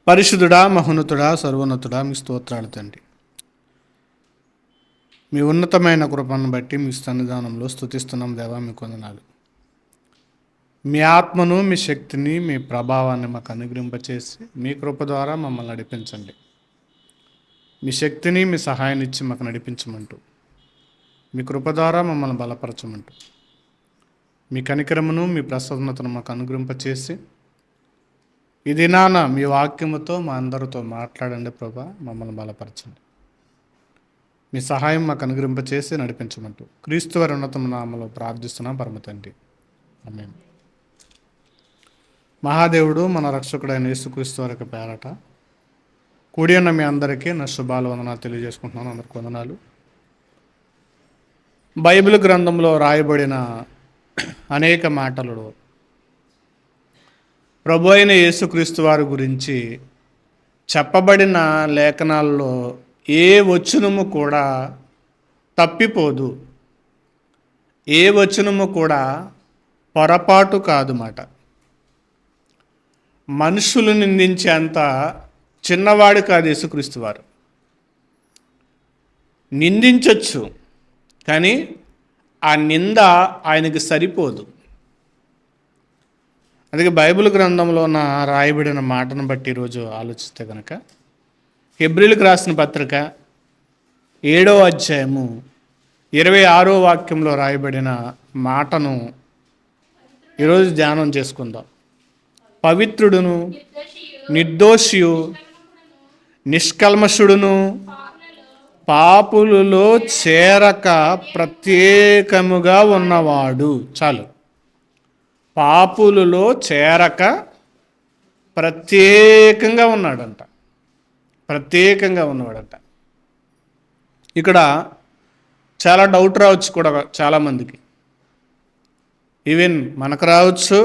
పరిశుద్ధుడా, మహోన్నతుడా, సర్వోన్నతుడా, మీ స్తోత్రాలు తండ్రి. మీ ఉన్నతమైన కృపను బట్టి మీ సన్నిధానంలో స్తుతిస్తున్నాం దేవా, మీ కొందనాలు. మీ ఆత్మను, మీ శక్తిని, మీ ప్రభావాన్ని మాకు అనుగ్రహింపచేసి మీ కృప ద్వారా మమ్మల్ని నడిపించండి. మీ శక్తిని, మీ సహాయాన్ని ఇచ్చి మాకు నడిపించమంటూ, మీ కృప ద్వారా మమ్మల్ని బలపరచమంటూ, మీ కనికరమును, మీ ప్రసన్నతను మాకు అనుగ్రహింపచేసి ఈ దినాన మీ వాక్యముతో మా అందరితో మాట్లాడండి ప్రభా, మమ్మల్ని బలపరచండి. మీ సహాయం మాకు అనుగ్రహింపచేసి నడిపించమంటూ క్రీస్తు వారి ఉన్నతమైన నామములో ప్రార్థిస్తున్నాం పరమ తండ్రి, ఆమేన్. మహాదేవుడు మన రక్షకుడైన యేసుక్రీస్తు వారి యొక్క పేరట కూడి ఉన్న మీ అందరికీ నా శుభాలు వందనాలు తెలియజేసుకుంటున్నాను. అందరికి వందనాలు. బైబిల్ గ్రంథంలో రాయబడిన అనేక మాటలలో ప్రభు అయిన యేసుక్రీస్తు వారి గురించి చెప్పబడిన లేఖనాల్లో ఏ వచనము కూడా తప్పిపోదు, ఏ వచనము కూడా పొరపాటు కాదు మాట. మనుషులు నిందించేంత చిన్నవాడు కాదు యేసుక్రీస్తు వారు. నిందించవచ్చు, కానీ ఆ నింద ఆయనకి సరిపోదు. అందుకే బైబిల్ గ్రంథంలో రాయబడిన మాటను బట్టి ఈరోజు ఆలోచిస్తే కనుక హెబ్రీలకు రాసిన పత్రిక 7వ అధ్యాయము 26వ వాక్యంలో రాయబడిన మాటను ఈరోజు ధ్యానం చేసుకుందాం. పవిత్రుడును, నిర్దోషియు, నిష్కల్మషుడును, పాపులలో చేరక ప్రత్యేకముగా ఉన్నవాడు. చాలు. పాపులలో చేరక ప్రత్యేకంగా ఉన్నాడంట, ప్రత్యేకంగా ఉన్నవాడంట. ఇక్కడ చాలా డౌట్ రావచ్చు కూడా చాలామందికి, ఈవెన్ మనకు రావచ్చు,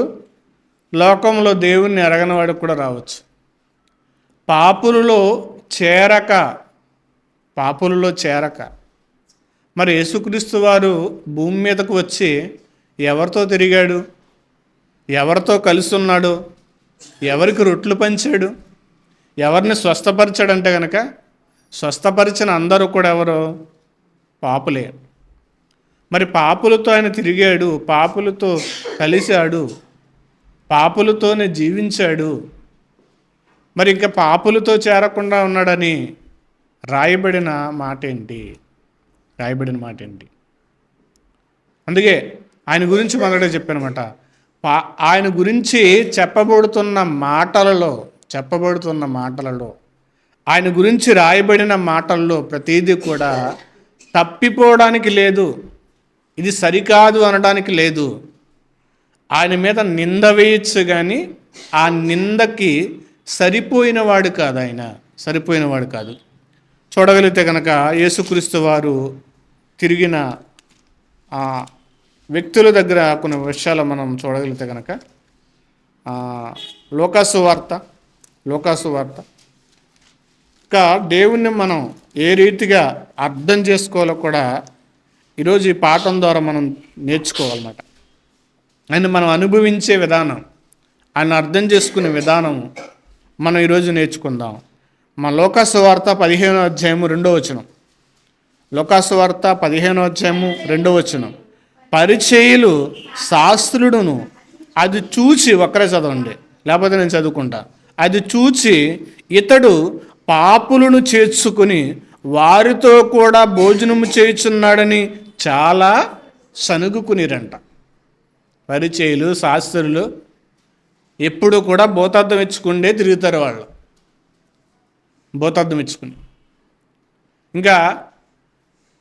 లోకంలో దేవుణ్ణి ఎరగని వాడికి కూడా రావచ్చు. పాపులలో చేరక మరి యేసుక్రీస్తు వారు భూమి మీదకు వచ్చి ఎవరితో తిరిగాడు, ఎవరితో కలిసి ఉన్నాడు, ఎవరికి రొట్లు పంచాడు, ఎవరిని స్వస్థపరిచాడంటే కనుక స్వస్థపరిచిన అందరూ కూడా ఎవరు? పాపులే. మరి పాపులతో ఆయన తిరిగాడు, పాపులతో కలిశాడు, పాపులతోనే జీవించాడు. మరి ఇంకా పాపులతో చేరకుండా ఉన్నాడని రాయబడిన మాట ఏంటి? అందుకే ఆయన గురించి మొదట చెప్పానమాట. ఆయన గురించి చెప్పబడుతున్న మాటలలో ఆయన గురించి రాయబడిన మాటల్లో ప్రతిదీ కూడా తప్పిపోవడానికి లేదు, ఇది సరికాదు అనడానికి లేదు. ఆయన మీద నింద వేయచ్చు, కానీ ఆ నిందకి సరిపోయినవాడు కాదు. చూడగలిగితే కనుక యేసుక్రీస్తు వారు తిరిగిన వ్యక్తుల దగ్గర కొన్ని విషయాలు మనం చూడగలిగితే కనుక లోకాసు వార్త ఇంకా దేవుణ్ణి మనం ఏ రీతిగా అర్థం చేసుకోవాలో కూడా ఈరోజు ఈ పాఠం ద్వారా మనం నేర్చుకోవాలన్నమాట. ఆయన మనం అనుభవించే విధానం, ఆయన అర్థం చేసుకునే విధానం మనం ఈరోజు నేర్చుకుందాం. మన లోకాసు వార్త 15వ అధ్యాయము 2వ వచనం. లోకాసు వార్త 15వ అధ్యాయము 2వ వచనం. పరిచయులు శాస్త్రుడును అది చూచి, ఒక్కరే చదవండి లేకపోతే నేను చదువుకుంటా. అది చూచి ఇతడు పాపులను చేర్చుకుని వారితో కూడా భోజనము చేయుచున్నాడని చాలా సనుగుకునిరంట. పరిచయులు, శాస్త్రులు ఎప్పుడు కూడా భూతార్థం ఇచ్చుకుండే తిరుగుతారు వాళ్ళు, భూతార్థం ఇచ్చుకుని. ఇంకా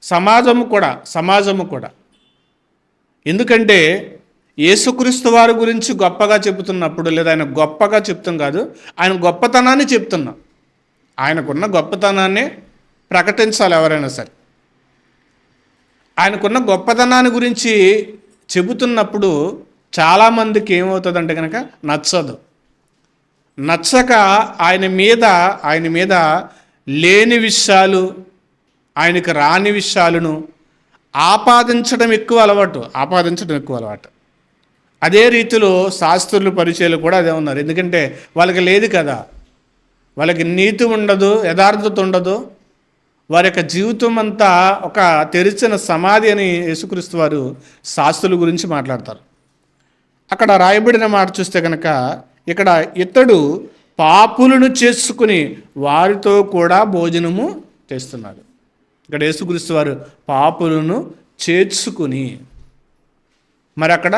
సమాజము కూడా ఎందుకంటే యేసుక్రీస్తు వారి గురించి గొప్పగా చెబుతున్నప్పుడు, లేదా ఆయన గొప్పగా చెప్తాం కాదు, ఆయన గొప్పతనాన్ని చెప్తున్నాం. ఆయనకున్న గొప్పతనాన్ని ప్రకటించాలి ఎవరైనా సరే. ఆయనకున్న గొప్పతనాన్ని గురించి చెబుతున్నప్పుడు చాలామందికి ఏమవుతుందంటే కనుక నచ్చక ఆయన మీద లేని విషయాలు, ఆయనకు రాని విషయాలను ఆపాదించడం ఎక్కువ అలవాటు. అదే రీతిలో శాస్త్రులు, పరిచయాలు కూడా అదే ఉన్నారు. ఎందుకంటే వాళ్ళకి లేదు కదా, వాళ్ళకి నీతి ఉండదు, యథార్థత ఉండదు. వారి యొక్క జీవితం అంతా ఒక తెరిచిన సమాధి అని యేసుక్రీస్తు వారు శాస్త్రుల గురించి మాట్లాడతారు. అక్కడ రాయబడిన మాట చూస్తే కనుక ఇక్కడ ఇతడు పాపులను చేసుకుని వారితో కూడా భోజనము చేస్తున్నాడు. ఇక్కడ యేసుక్రీస్తు వారు పాపులను చేర్చుకుని, మరి అక్కడ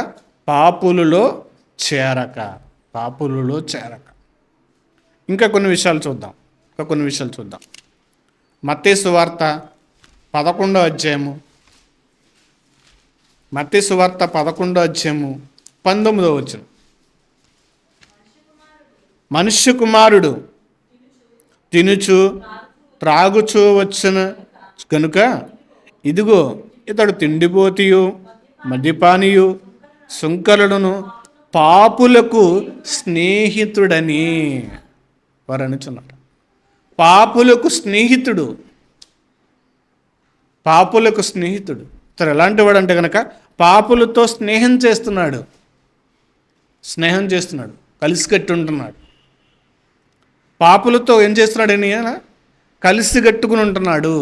పాపులలో చేరక. ఇంకా కొన్ని విషయాలు చూద్దాం. మత్తయి సువార్త 11వ అధ్యాయము 19వ వచనం. మనుష్య కుమారుడు తినుచు త్రాగుచూ వచ్చిన కనుక ఇదిగో ఇతడు తిండిపోతియు మద్యపానియు సుంకరులను పాపులకు స్నేహితుడని వారు అనుచున్నారు. పాపులకు స్నేహితుడు. ఇతడు ఎలాంటి వాడు అంటే కనుక పాపులతో స్నేహం చేస్తున్నాడు, కలిసికట్టి ఉంటున్నాడు. పాపులతో ఏం చేస్తున్నాడని కలిసి కట్టుకుని ఉంటున్నాడు.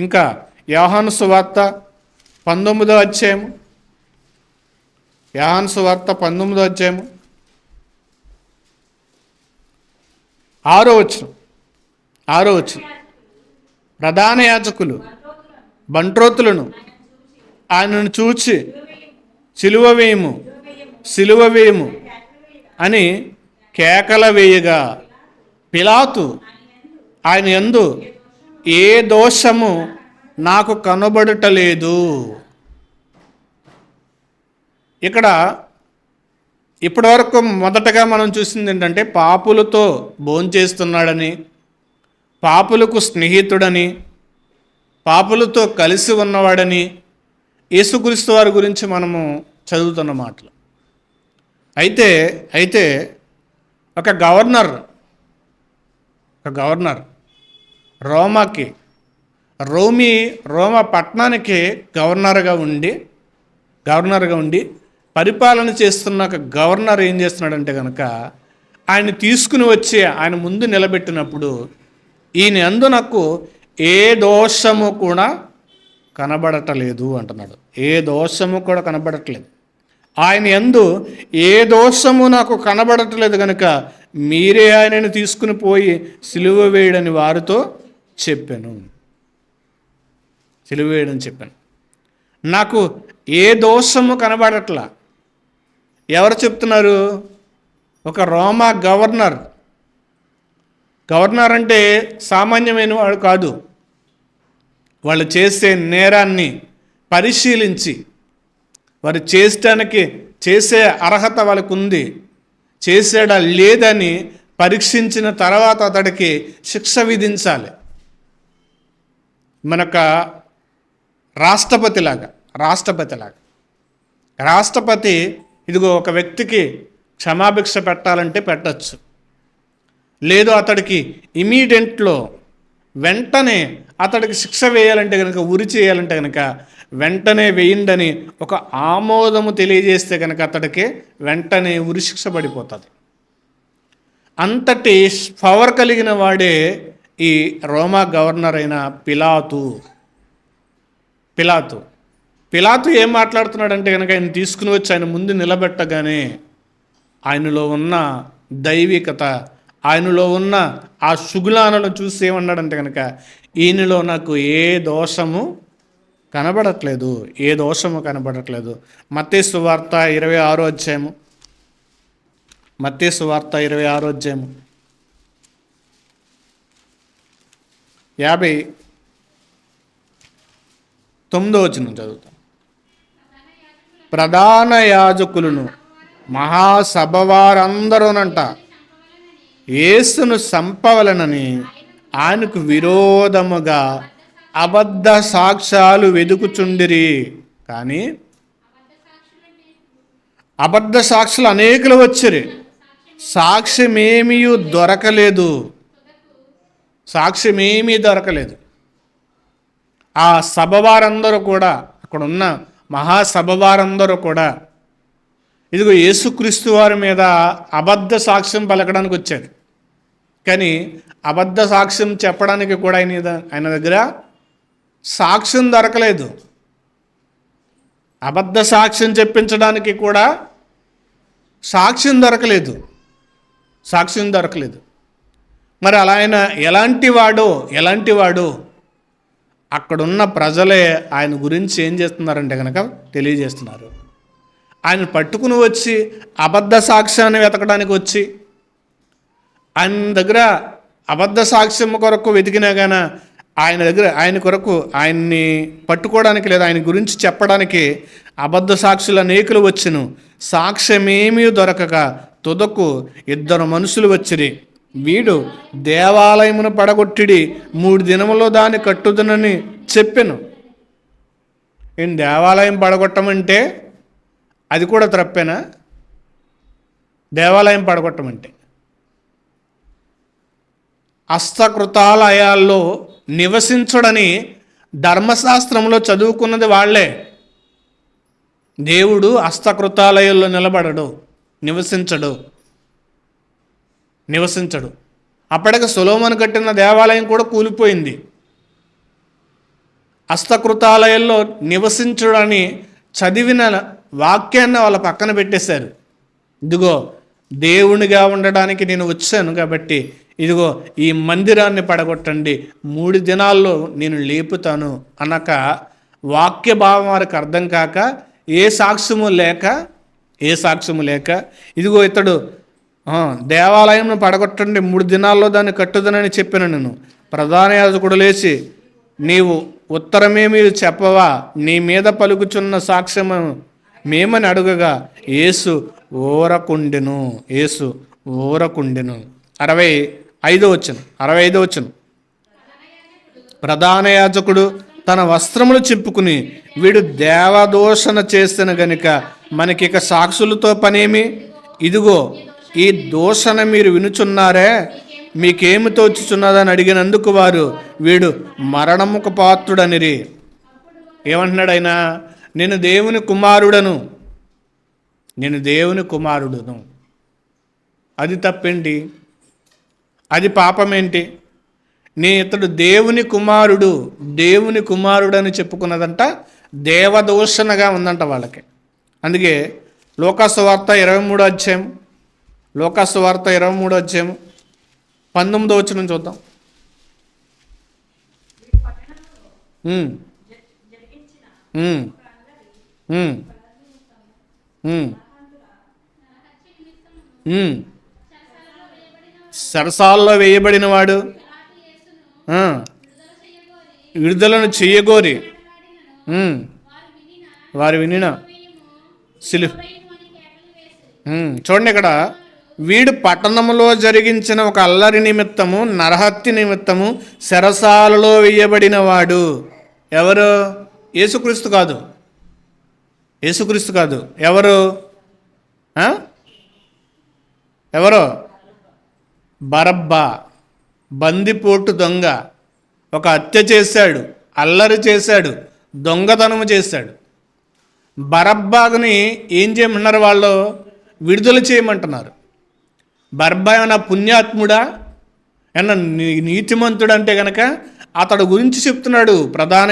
ఇంకా యోహాను సువార్త 19వ అధ్యాయము 6వ వచనం. ప్రధాన యాజకులు బంట్రోతులను ఆయనను చూచి సిలువ వేయము అని కేకల వేయగా పిలాతు ఆయన యందు ఏ దోషము నాకు కనబడటలేదు. ఇక్కడ ఇప్పటివరకు మొదటగా మనం చూసింది ఏంటంటే పాపులతో భోంచేస్తున్నాడని, పాపులకు స్నేహితుడని, పాపులతో కలిసి ఉన్నవాడని యేసుక్రీస్తు వారి గురించి మనము చదువుతున్న మాటలు. అయితే ఒక గవర్నర్ రోమా పట్టణానికి గవర్నర్గా ఉండి పరిపాలన చేస్తున్న ఒక గవర్నర్ ఏం చేస్తున్నాడంటే కనుక ఆయన తీసుకుని వచ్చి ఆయన ముందు నిలబెట్టినప్పుడు ఈయన యందు నాకు ఏ దోషము కూడా కనబడటలేదు అంటున్నాడు. ఏ దోషము కూడా కనబడట్లేదు. ఆయన యందు ఏ దోషము నాకు కనబడట్లేదు కనుక మీరే ఆయనను తీసుకుని పోయి సిలువ వేయడని వారితో చెప్పాను. నాకు ఏ దోషము కనబడట్లా. ఎవరు చెప్తున్నారు? ఒక రోమా గవర్నర్ అంటే సామాన్యమైన వాడు కాదు. వాళ్ళు చేసే నేరాన్ని పరిశీలించి వారు చేసే అర్హత వాళ్ళకు ఉంది, చేసాడా లేదని పరీక్షించిన తర్వాత అతడికి శిక్ష విధించాలి. మనక రాష్ట్రపతి ఇదిగో ఒక వ్యక్తికి క్షమాభిక్ష పెట్టాలంటే పెట్టచ్చు. లేదు అతడికి ఇమీడియట్లో వెంటనే అతడికి శిక్ష వేయాలంటే కనుక, ఉరి చేయాలంటే కనుక వెంటనే వేయండని ఒక ఆమోదము తెలియజేస్తే కనుక అతడికి వెంటనే ఉరి శిక్ష పడిపోతుంది. అంతటి పవర్ కలిగిన వాడే ఈ రోమా గవర్నర్ అయిన పిలాతు ఏం మాట్లాడుతున్నాడంటే కనుక ఆయన తీసుకుని వచ్చి ఆయన ముందు నిలబెట్టగానే ఆయనలో ఉన్న దైవికత, ఆయనలో ఉన్న ఆ శుగులాలను చూసి ఏమన్నాడంటే కనుక ఈయనలో నాకు ఏ దోషము కనబడట్లేదు. మత్తయి సువార్త 26వ అధ్యాయము 59వ వచనం చదువుతాం. ప్రధాన యాజకులను మహాసభ వారందరూనంట యేసును చంపవలనని ఆయనకు విరోధముగా అబద్ధ సాక్ష్యాలు వెదుకుచుండిరి. కానీ అబద్ధ సాక్షులు అనేకులు వచ్చిరి, సాక్ష్యమేమీ దొరకలేదు. ఆ సభ వారందరూ కూడా, అక్కడ ఉన్న మహాసభ వారందరూ కూడా ఇదిగో యేసుక్రీస్తు వారి మీద అబద్ధ సాక్ష్యం పలకడానికి వచ్చారు. కానీ అబద్ధ సాక్ష్యం చెప్పడానికి కూడా ఆయన దగ్గర సాక్ష్యం దొరకలేదు. అబద్ధ సాక్ష్యం చెప్పించడానికి కూడా సాక్ష్యం దొరకలేదు. మరి అలా ఆయన ఎలాంటి వాడు అక్కడున్న ప్రజలే ఆయన గురించి ఏం చేస్తున్నారంటే కనుక తెలియజేస్తున్నారు. ఆయన పట్టుకుని వచ్చి అబద్ధ సాక్ష్యాన్ని వెతకడానికి వచ్చి ఆయన దగ్గర అబద్ధ సాక్ష్యం కొరకు వెతికినా కానీ ఆయన కొరకు ఆయన్ని పట్టుకోవడానికి లేదా ఆయన గురించి చెప్పడానికి అబద్ధ సాక్షులు అనేకులు వచ్చును. సాక్ష్యమేమీ దొరకక తుదకు 2 మనుషులు వచ్చిరి. వీడు దేవాలయమును పడగొట్టిడి 3 దినములో దాన్ని కట్టుదనని చెప్పెను. ఏం దేవాలయం పడగొట్టమంటే అది కూడా తప్పేనా? దేవాలయం పడగొట్టమంటే హస్తకృతాలయాల్లో నివసించడని ధర్మశాస్త్రంలో చదువుకున్నది వాళ్ళే. దేవుడు హస్తకృతాలయాల్లో నివసించడు. అప్పటికి సొలొమోను కట్టిన దేవాలయం కూడా కూలిపోయింది. హస్తకృతాలయాల్లో నివసించడని చదివిన వాక్యాన్ని వాళ్ళ పక్కన పెట్టేశారు. ఇదిగో దేవునిగా ఉండడానికి నేను వచ్చాను కాబట్టి ఇదిగో ఈ మందిరాన్ని పడగొట్టండి, 3 దినాల్లో నేను లేపుతాను అనక వాక్య భావం వారికి అర్థం కాక ఏ సాక్ష్యము లేక ఇదిగో ఇతడు దేవాలయంను పడగొట్టండి 3 దినాల్లో దాన్ని కట్టుదనని చెప్పిన నేను. ప్రధాన యాజకుడు లేచి, నీవు ఉత్తరమేమీ చెప్పవా? నీ మీద పలుకుచున్న సాక్ష్యము మేమని అడుగగా యేసు ఊరకుండెను. 65వ వచనం. ప్రధాన యాజకుడు తన వస్త్రములు చింపుకుని, వీడు దేవదూషణ చేసిన గనుక మనకిక సాక్షులతో పనేమి? ఇదిగో ఈ దూషణ మీరు వినుచున్నారే, మీకేమి తోచుచున్నదని అడిగినందుకు వారు, వీడు మరణముకు పాత్రుడనిరి. ఏమంటున్నాడు ఆయన? నేను దేవుని కుమారుడను. అది తప్పేంటి? అది పాపమేంటి? ఇతడు దేవుని కుమారుడు అని చెప్పుకున్నదంట దేవదూషణగా ఉందంట వాళ్ళకి. అందుకే లోకాసు వార్త 23వ అధ్యాయం 19వ వచనం చూద్దాం. సరసాల్లో వేయబడిన వాడు విడుదలను చెయ్యగోరి వారు వినిన చూడండి, ఇక్కడ వీడు పట్టణంలో జరిగించిన ఒక అల్లరి నిమిత్తము, నరహత్య నిమిత్తము చెరసాలలో వేయబడిన వాడు. ఎవరు? యేసుక్రీస్తు కాదు. ఎవరు? బరబ్బా, బందిపోటు దొంగ. ఒక హత్య చేశాడు, అల్లరి చేశాడు, దొంగతనము చేశాడు. బరబ్బాని ఏం చేయమన్నారు? వాళ్ళు విడుదల చేయమంటున్నారు. బరబ్బా ఏమన్నా పుణ్యాత్ముడా, ఏమన్నా నీతిమంతుడు అంటే కనుక అతడు గురించి చెప్తున్నాడు ప్రధాన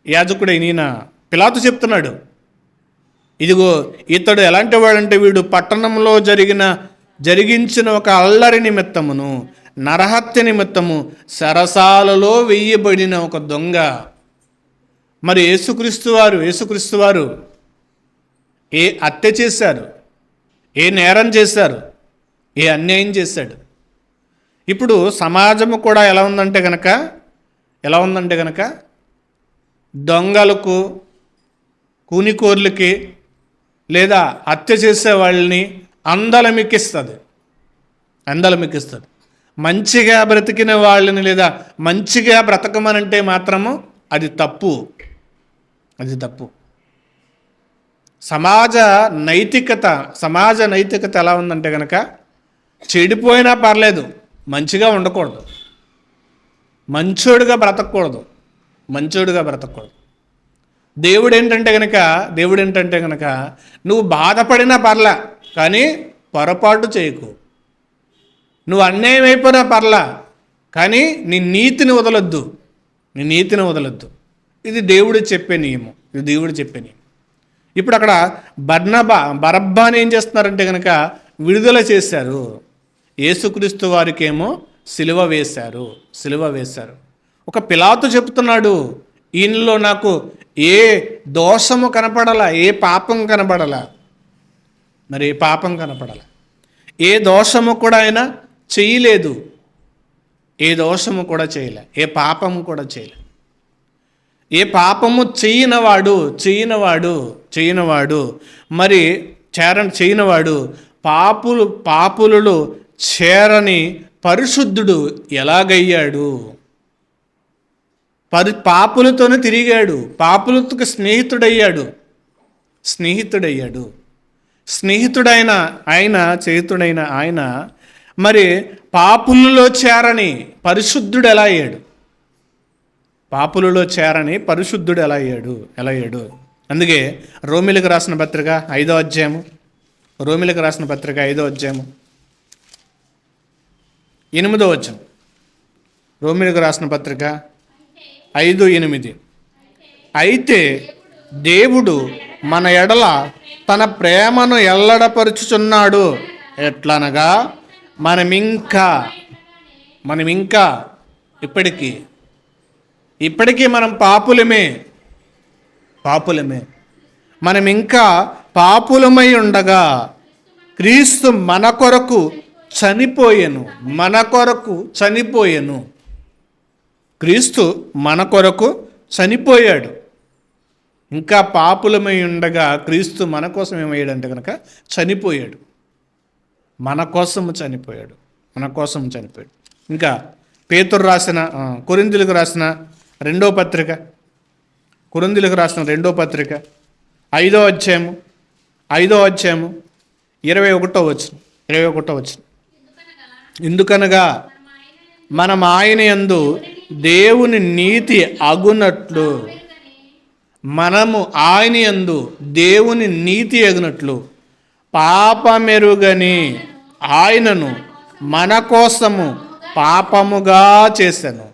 యాజకుడైన పిలాతు చెప్తున్నాడు. ఇదిగో ఇతడు ఎలాంటి వాడంటే వీడు పట్టణంలో జరిగించిన ఒక అల్లరి నిమిత్తమును, నరహత్య నిమిత్తము సరసాలలో వెయ్యబడిన ఒక దొంగ. మరి యేసుక్రీస్తు వారు ఏ హత్య చేశారు? ఏ నేరం చేశారు? ఏ అన్యాయం చేశాడు? ఇప్పుడు సమాజము కూడా ఎలా ఉందంటే కనుక దొంగలకు, కూనికోర్లకి లేదా హత్య చేసే వాళ్ళని అందలమెక్కిస్తుంది. మంచిగా బ్రతికిన వాళ్ళని లేదా మంచిగా బ్రతకమనంటే మాత్రము అది తప్పు. సమాజ నైతికత ఎలా ఉందంటే కనుక చెడిపోయినా పర్లేదు, మంచిగా ఉండకూడదు, మంచోడుగా బ్రతకూడదు. దేవుడు ఏంటంటే కనుక నువ్వు బాధపడినా పర్లే, కానీ పొరపాటు చేయకు. నువ్వు అన్యాయం అయిపోయినా పర్లా, కానీ నీ నీతిని వదలొద్దు, నీ నీతిని వదలొద్దు. ఇది దేవుడు చెప్పే నియమం, ఇది దేవుడు చెప్పే నియమం. ఇప్పుడు అక్కడ బరబ్బాని ఏం చేస్తున్నారంటే కనుక విడుదల చేశారు. యేసుక్రీస్తు వారికేమో సిలువ వేశారు. ఒక పిలాతు చెప్తున్నాడు, ఈయనలో నాకు ఏ దోషము కనపడలా, ఏ పాపం కనపడలా. మరి ఏ పాపం కనపడలా, ఏ దోషము కూడా ఆయన చేయలేదు, ఏ దోషము కూడా చేయలే, ఏ పాపము కూడా చేయలే. ఏ పాపము చేయనవాడు మరి చేయనవాడు పాపులలో చేరని పరిశుద్ధుడు ఎలాగయ్యాడు? పాపులతోనే తిరిగాడు, పాపులతో స్నేహితుడైన ఆయన మరి పాపులలో చేరని పరిశుద్ధుడు ఎలా అయ్యాడు? పాపులలో చేరని పరిశుద్ధుడు ఎలా అయ్యాడు? అందుకే రోమిలకు రాసిన పత్రిక 5వ అధ్యాయము, 8వ వచనం. రోమిలకు రాసిన పత్రిక 5:8. అయితే దేవుడు మన ఎడల తన ప్రేమను ఎల్లడపరుచుచున్నాడు, ఎట్లనగా మనమింకా ఇప్పటికీ మనం పాపులమే, మనమింకా పాపులమై ఉండగా క్రీస్తు మన కొరకు చనిపోయెను. క్రీస్తు మన కొరకు చనిపోయాడు. ఇంకా పాపులమై ఉండగా క్రీస్తు మన కోసం ఏమయ్యాడంటే కనుక చనిపోయాడు. మన కోసం చనిపోయాడు. ఇంకా పేతురు రాసిన కొరింథీయులకు రాసిన రెండో పత్రిక 5వ అధ్యాయము 21వ వచనం. ఎందుకనగా మనం ఆయన యందు దేవుని నీతి అగునట్లు, మనము ఆయన యందు దేవుని నీతి అగునట్లు పాపమెరుగని ఆయనను మన కోసము పాపముగా చేశాను.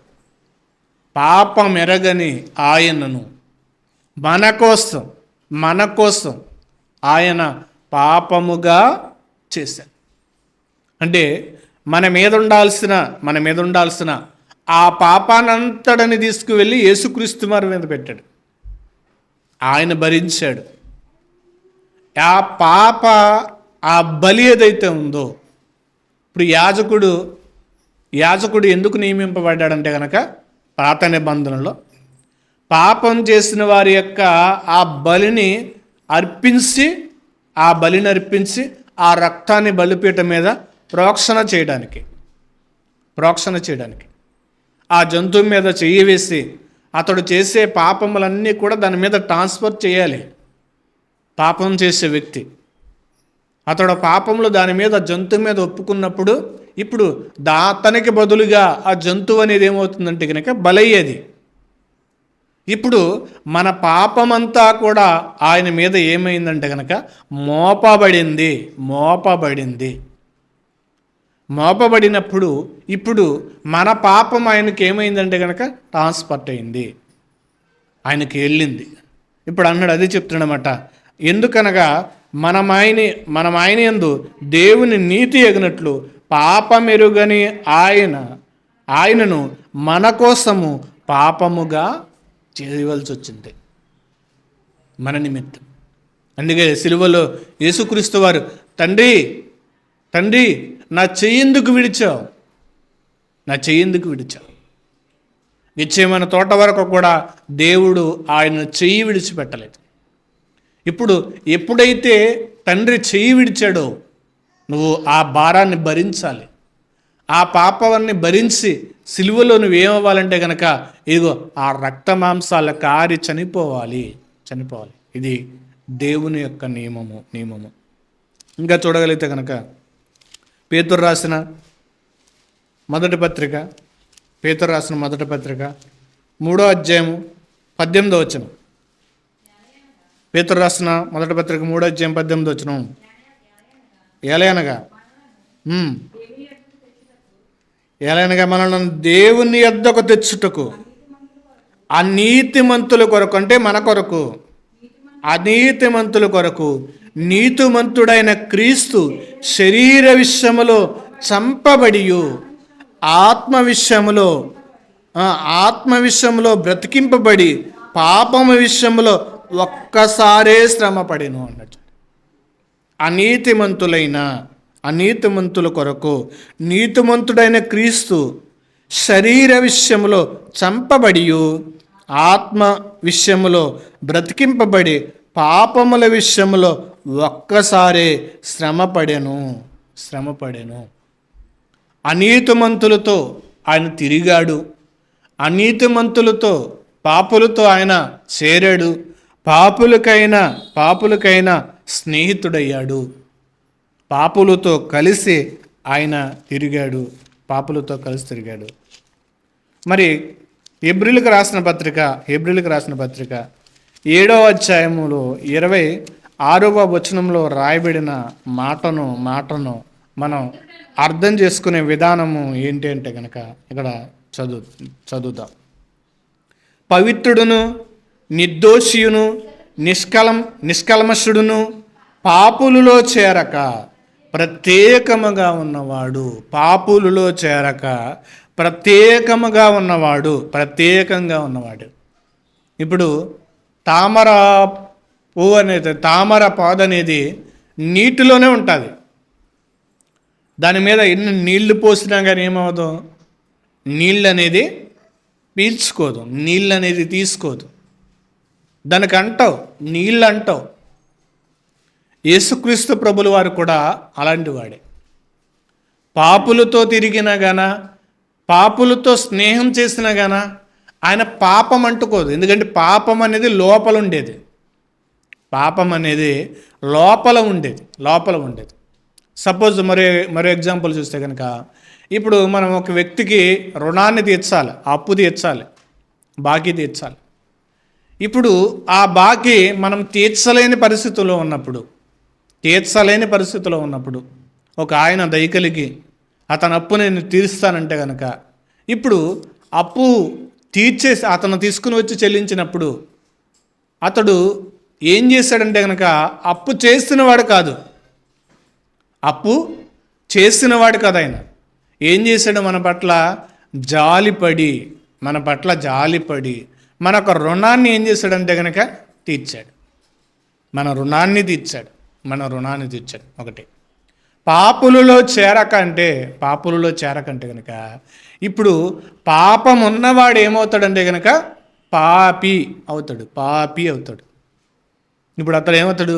పాపమెరగని ఆయనను మన కోసం ఆయన పాపముగా చేశాను. అంటే మన మీద ఉండాల్సిన ఆ పాపానంతడని తీసుకువెళ్ళి యేసుక్రీస్తు వారి మీద పెట్టాడు. ఆయన భరించాడు. ఆ బలి ఏదైతే ఉందో, ఇప్పుడు యాజకుడు ఎందుకు నియమింపబడ్డాడంటే కనుక పాత నిబంధనలో పాపం చేసిన వారి యొక్క ఆ బలిని అర్పించి ఆ రక్తాన్ని బలిపీఠం మీద ప్రోక్షణ చేయడానికి ఆ జంతువు మీద చెయ్యి వేసి అతడు చేసే పాపములన్నీ కూడా దాని మీద ట్రాన్స్ఫర్ చేయాలి. పాపం చేసే వ్యక్తి అతడు పాపములు దాని మీద జంతువు మీద ఒప్పుకున్నప్పుడు ఇప్పుడు అతనికి బదులుగా ఆ జంతువు అనేది ఏమవుతుందంటే కనుక బలయ్యేది. ఇప్పుడు మన పాపమంతా కూడా ఆయన మీద ఏమైందంటే కనుక మోపబడినప్పుడు ఇప్పుడు మన పాపం ఆయనకి ఏమైందంటే కనుక ట్రాన్స్ఫర్ అయింది, ఆయనకి వెళ్ళింది. ఇప్పుడు అన్నాడు, అదే చెప్తున్నాడన్నమాట. ఎందుకనగా మనం ఆయన యందు దేవుని నీతి ఎగినట్లు పాపమెరుగని ఆయనను మన కోసము పాపముగా చేయవలసి వచ్చింది, మన నిమిత్తం. అందుకే సిలువలో యేసుక్రీస్తు వారు తండ్రి నా చెయ్యెందుకు విడిచావు? నిశ్చయమైన తోట వరకు కూడా దేవుడు ఆయన చెయ్యి విడిచిపెట్టలేదు. ఇప్పుడు ఎప్పుడైతే తండ్రి చెయ్యి విడిచాడో నువ్వు ఆ భారాన్ని భరించాలి. ఆ పాపాన్ని భరించి సిలువలో నువ్వేమవ్వాలంటే కనుక ఇదిగో ఆ రక్త మాంసాల కారి చనిపోవాలి. ఇది దేవుని యొక్క నియమము. ఇంకా చూడగలిగితే కనుక పేతురు రాసిన మొదటి పత్రిక 3వ అధ్యాయము 18వ వచనం. పేతురు రాసిన మొదటి పత్రిక 3వ అధ్యాయం 18వ వచనం. ఏలయనగా ఎలాగనగా మనల్ని దేవుని యొద్దకు తెచ్చుటకు, అనీతిమంతుల కొరకు అంటే మన కొరకు, అనీతిమంతుల కొరకు నీతిమంతుడైన క్రీస్తు శరీర విషయములో చంపబడియు ఆత్మ విషయములో బ్రతికింపబడి పాపము విషయంలో ఒక్కసారే శ్రమపడిను అన్నట్టు. అనీతిమంతుల కొరకు నీతిమంతుడైన క్రీస్తు శరీర విషయములో చంపబడియు ఆత్మ విషయములో బ్రతికింపబడి పాపముల విషయములో ఒక్కసారే శ్రమపడెను. అనీతిమంతులతో ఆయన తిరిగాడు, అనీతిమంతులతో పాపులతో ఆయన చేరాడు, పాపులకైనా స్నేహితుడయ్యాడు, పాపులతో కలిసి ఆయన తిరిగాడు. మరి హెబ్రీలకు రాసిన పత్రిక 7వ అధ్యాయములో 26వ వచనంలో రాయబడిన మాటను మనం అర్థం చేసుకునే విధానము ఏంటి అంటే కనుక ఇక్కడ చదువుదాం. పవిత్రుడును నిర్దోషియును నిష్కల్మషుడును పాపులలో చేరక ప్రత్యేకముగా ఉన్నవాడు, ప్రత్యేకంగా ఉన్నవాడు. ఇప్పుడు తామర పాదు అనేది నీటిలోనే ఉంటుంది. దాని మీద ఎన్ని నీళ్లు పోసినా కానీ ఏమవుదు, నీళ్ళు అనేది పీల్చుకోదు, నీళ్ళు అనేది తీసుకోదు, దానికి నీళ్ళు అంటావు. యేసుక్రీస్తు ప్రభుల వారు కూడా అలాంటి వాడే. పాపులతో తిరిగినా గాన, పాపులతో స్నేహం చేసినా గాన ఆయన పాపం అంటుకోదు. ఎందుకంటే పాపం అనేది లోపల ఉండేది. సపోజ్ మరో ఎగ్జాంపుల్ చూస్తే కనుక, ఇప్పుడు మనం ఒక వ్యక్తికి రుణాన్ని తీర్చాలి, అప్పు తీర్చాలి, బాకీ తీర్చాలి. ఇప్పుడు ఆ బాకీ మనం తీర్చలేని పరిస్థితుల్లో ఉన్నప్పుడు ఒక ఆయన దయకలిగి అతని అప్పు నేను తీరుస్తానంటే కనుక, ఇప్పుడు అప్పు తీర్చేసి అతను తీసుకుని వచ్చి చెల్లించినప్పుడు అతడు ఏం చేశాడంటే కనుక, అప్పు చేస్తున్నవాడు కాదు ఆయన. ఏం చేశాడు? మన పట్ల జాలిపడి మన ఒక రుణాన్ని ఏం చేశాడంటే కనుక తీర్చాడు. మన రుణాన్ని తీర్చాడు. ఒకటి. పాపులలో చేరకంటే కనుక, ఇప్పుడు పాపం ఉన్నవాడు ఏమవుతాడంటే కనుక పాపి అవుతాడు. ఇప్పుడు అతడు ఏమవుతాడు?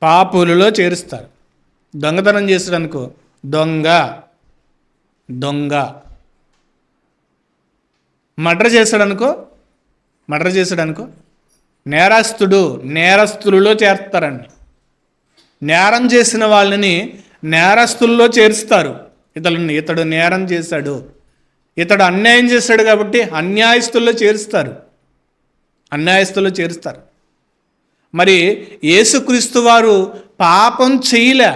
పాపులలో చేరుస్తారు. దొంగతనం చేస్తాడు అనుకో, దొంగ. మర్డర్ చేశాడు అనుకో నేరస్తులలో చేరుస్తారండి. నేరం చేసిన వాళ్ళని నేరస్తుల్లో చేరుస్తారు. ఇతడు నేరం చేశాడు, ఇతడు అన్యాయం చేశాడు కాబట్టి అన్యాయస్తుల్లో చేరుస్తారు. మరి యేసుక్రీస్తు వారు పాపం చేయలే.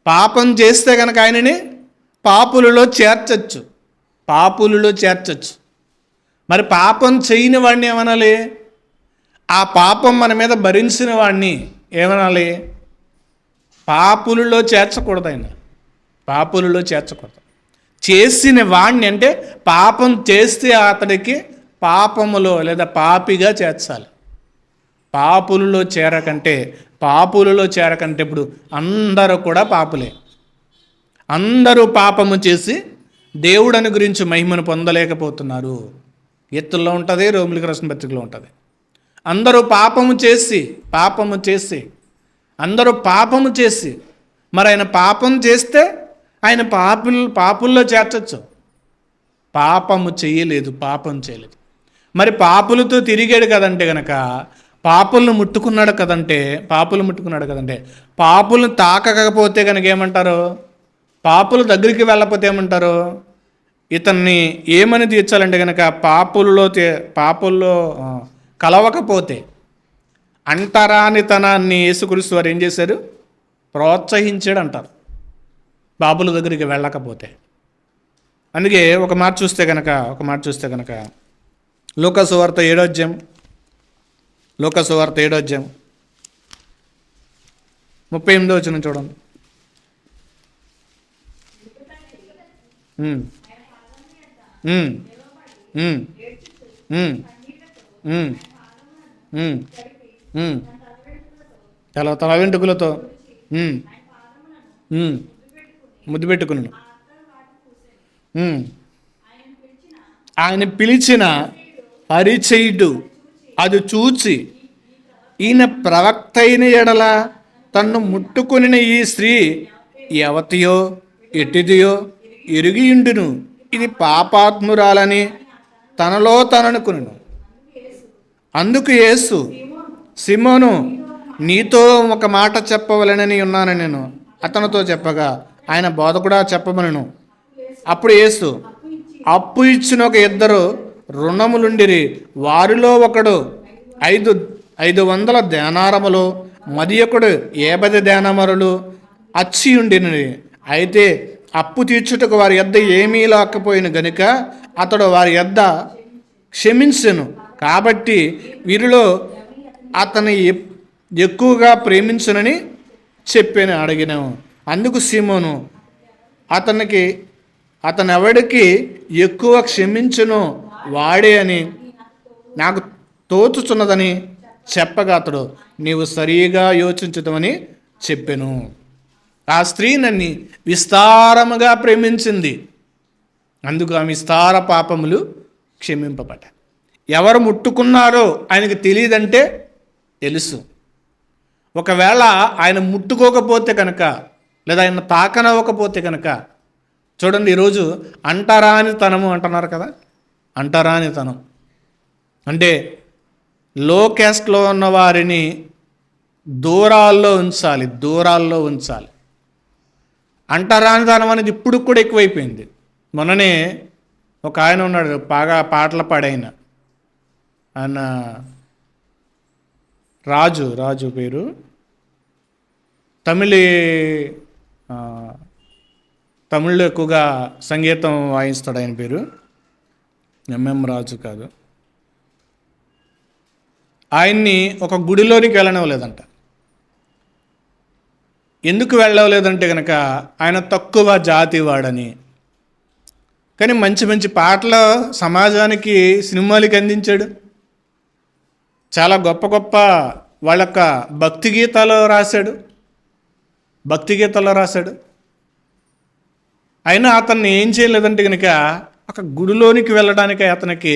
పాపం చేస్తే కనుక ఆయనని పాపులలో చేర్చచ్చు. మరి పాపం చేయని వాడిని ఏమనాలి? ఆ పాపం మన మీద భరించిన వాడిని ఏమనాలి? పాపులలో చేర్చకూడదు. చేసిన వాడిని అంటే పాపం చేస్తే అతడికి పాపములో లేదా పాపిగా చేర్చాలి. పాపులలో చేరకంటే ఇప్పుడు అందరూ కూడా పాపులే. అందరూ పాపము చేసి దేవుడని గురించి మహిమను పొందలేకపోతున్నారు. ఎత్తుల్లో ఉంటుంది, రోమిలికి రాసిన పత్రికలో ఉంటుంది. అందరూ పాపము చేసి మరి ఆయన పాపం చేస్తే ఆయన పాపుల్లో చేర్చచ్చు. పాపం చేయలేదు. మరి పాపులతో తిరిగాడు కదంటే గనక పాపులను ముట్టుకున్నాడు కదంటే పాపులను తాకకపోతే కనుక ఏమంటారు? పాపుల దగ్గరికి వెళ్ళకపోతే ఏమంటారు? ఇతన్ని ఏమని తీర్చాలంటే కనుక పాపుల్లో కలవకపోతే అంటరానితనాన్ని యేసుక్రీస్తు వారు ఏం చేశారు? ప్రోత్సహించాడు అంటారు. పాపుల దగ్గరికి వెళ్ళకపోతే. అందుకే ఒక మాట చూస్తే కనుక లూకాసు వార్త 7వ అధ్యాయం, లూకాసు వార్త 7వ అధ్యాయం 38వ వచనం చూడండి. ఉమ్, ఉమ్, ఉమ్, ఉమ్, ఉమ్, ఉమ్, ఉమ్. తల వెంట్రుకలతో ముద్దు పెట్టుకున్నాను. ఆయన పిలిచిన పరిచయుడు అది చూచి, ఈయన ప్రవక్త అయిన ఎడల తన్ను ముట్టుకొనిన ఈ స్త్రీ ఎవతియో ఎట్టిదియో ఎరిగియుండును, ఇది పాపాత్మురాలని తనలో తననుకును. అందుకు యేసు, సిమోను, నీతో ఒక మాట చెప్పవలెనని ఉన్నాను నేను అతనితో చెప్పగా, ఆయన బోధకుడా చెప్పమనను. అప్పుడు యేసు, అప్పు ఇచ్చిన ఒక ఇద్దరు రుణములుండిరి. వారిలో ఒకడు 500 దేనారములు, మరి ఒకడు 50 దేనారములు అచ్చియుండినవి. అయితే అప్పు తీర్చుటకు వారి యొద్ద ఏమీ లేకపోయిన గనుక అతడు వారి యొద్ద క్షమించెను. కాబట్టి వీరిలో అతని ఎక్కువగా చెప్పాను అడిగినాము. అందుకు సీమోను, అతనెవడికి ఎక్కువ క్షమించునో వాడే అని నాకు తోచుచున్నదని చెప్పగా అతడు, నీవు సరిగా యోచించుతామని చెప్పాను. ఆ స్త్రీ నన్ను విస్తారముగా ప్రేమించింది, అందుకు ఆ విస్తార పాపములు క్షమింపబడ్డాయి. ఎవరు ముట్టుకున్నారో ఆయనకు తెలియదంటే తెలుసు. ఒకవేళ ఆయన ముట్టుకోకపోతే కనుక, లేదా ఆయన తాకనవ్వకపోతే కనుక, చూడండి ఈరోజు అంటరానితనము అంటున్నారు కదా. అంటరానితనం అంటే లో క్యాస్ట్లో ఉన్న వారిని దూరాల్లో ఉంచాలి. అంటరానితనం అనేది ఇప్పుడు కూడా ఎక్కువైపోయింది. మొన్ననే ఒక ఆయన ఉన్నాడు, బాగా పాటలు పాడైన ఆయన, రాజు పేరు, తమిళ్లో ఎక్కువగా సంగీతం వాయిస్తాడు. ఆయన పేరు ఎంఎం రాజు కాదు. ఆయన్ని ఒక గుడిలోనికి వెళ్ళనివ్వలేదంట. ఎందుకు వెళ్ళలేదంటే కనుక ఆయన తక్కువ జాతి వాడని. కానీ మంచి మంచి పాటలు సమాజానికి, సినిమాలకి అందించాడు. చాలా గొప్ప గొప్ప వాళ్ళ యొక్క భక్తి గీతాలు రాశాడు. అయినా అతన్ని ఏం చేయలేదంటే కనుక ఒక గుడిలోనికి వెళ్ళడానికి అతనికి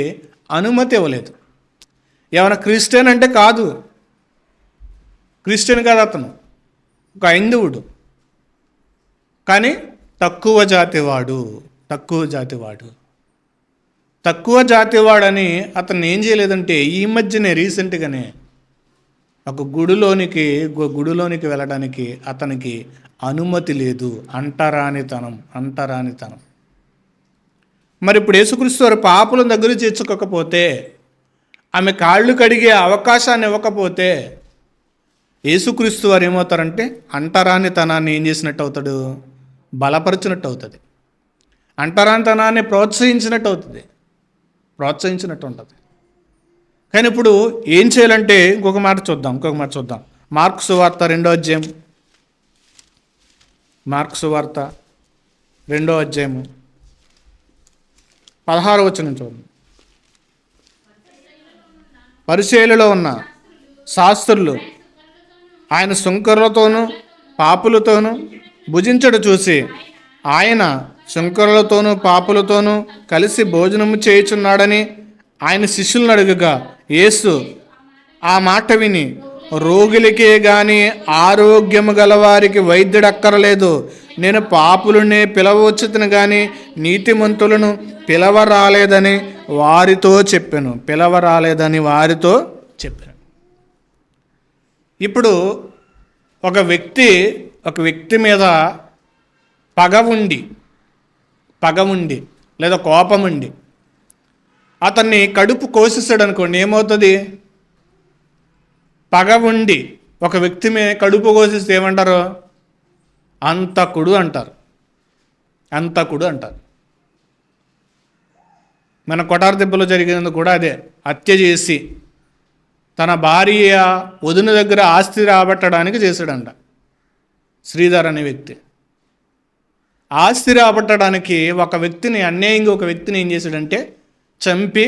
అనుమతి ఇవ్వలేదు. ఏమైనా క్రిస్టియన్ అంటే కాదు, క్రిస్టియన్ కాదు, అతను ఒక హైందవుడు. కానీ తక్కువ జాతివాడని అతన్ని ఏం చేయలేదంటే, ఈ మధ్యనే రీసెంట్గానే ఒక గుడిలోనికి వెళ్ళడానికి అతనికి అనుమతి లేదు. అంటరానితనం. మరి ఇప్పుడు యేసుక్రీస్తు వారు పాపుల దగ్గర చేర్చుకోకపోతే, ఆమె కాళ్ళు కడిగే అవకాశాన్ని ఇవ్వకపోతే, యేసుక్రీస్తు వారు ఏమవుతారంటే అంటరానితనాన్ని ఏం చేసినట్టు అవుతాడు? బలపరిచినట్టు అవుతుంది. అంటరానితనాన్ని ప్రోత్సహించినట్టు ఉంటుంది. కానీ ఇప్పుడు ఏం చేయాలంటే ఇంకొక మాట చూద్దాం. మార్కు సువార్త 2వ అధ్యాయం, 16వ వచనం చూడండి. పరిసయ్యులలో ఉన్న శాస్త్రులు ఆయన సుంకరులతోనూ పాపులతోనూ భుజించడు చూసి, ఆయన సుంకరులతోనూ పాపులతోనూ కలిసి భోజనము చేయుచున్నాడని ఆయన శిష్యులను అడుగగా, యేసు ఆ మాట విని, రోగులకే గాని ఆరోగ్యము గలవారికి వైద్యుడక్కరలేదు, నేను పాపులనే పిలవచ్చును గాని నీతిమంతులను పిలవరాలేదని వారితో చెప్పాను. ఇప్పుడు ఒక వ్యక్తి మీద పగ ఉండి లేదా కోపం ఉండి అతన్ని కడుపు కోసిస్తాడు అనుకోండి, ఏమవుతుంది? పగ ఉండి ఒక వ్యక్తి మీద కడుపు కోసిస్తే ఏమంటారు? అంతకుడు అంటారు. హంతకుడు అంటారు. మన కొటారు దెబ్బలో జరిగినందుకు కూడా అదే. హత్య చేసి తన భార్య వదిన దగ్గర ఆస్తి రాబట్టడానికి చేశాడంట శ్రీధర్ అనే వ్యక్తి. ఆస్తి రాబట్టడానికి ఒక వ్యక్తిని, అన్యాయంగా ఒక వ్యక్తిని ఏం చేశాడంటే చంపి